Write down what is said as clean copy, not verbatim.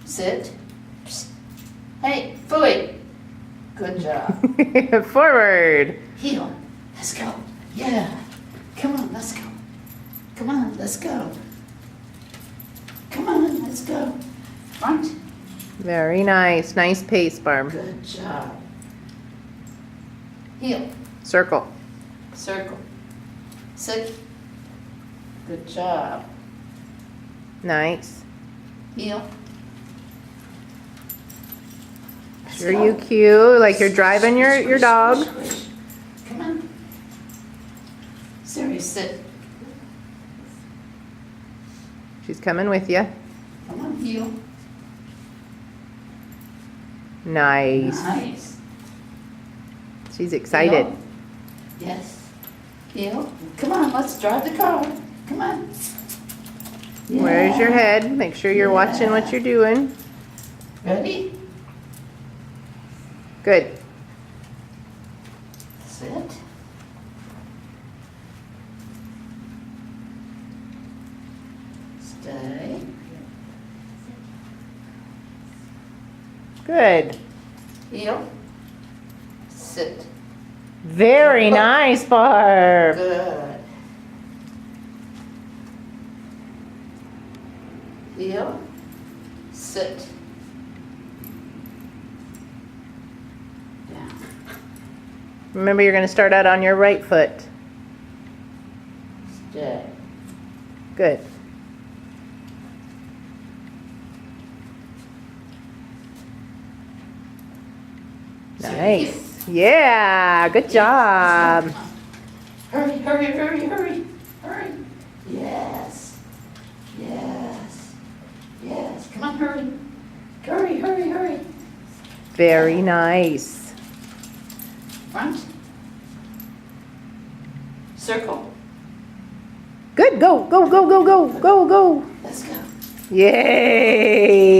Sit. Psst. Hey, Phooey. Good job. Forward. Heel. Let's go. Yeah. Come on, let's go. Come on, let's go. Come on, let's go. Front. Very nice. Nice pace, Barb. Good job. Heel. Circle. Circle. Sit. Good job. Nice. Heel. Let's Sure go. you cute, like you're driving your Squish, dog. squish, squish. Come on. Siri, sit. She's coming with you. Come on, heel. Nice. Nice. She's excited. Heel. Yes. Heel. Come on, let's drive the car. Come on. Where's your Yeah. head? Make sure you're watching what you're doing. Ready? Good. Sit. Stay. Good. Heel. Sit. Very nice, Barb. Good. Heel. Sit. Down. Remember, you're going to start out on your right foot. Stay. Good. Nice. Yeah, good job. Hurry, hurry, hurry, hurry, hurry. Yes. Yes. Yes. Come on, hurry. Hurry, hurry, hurry. Very nice. Front. Circle. Good. Go, go, go, go, go, go, go. Let's go. Yay.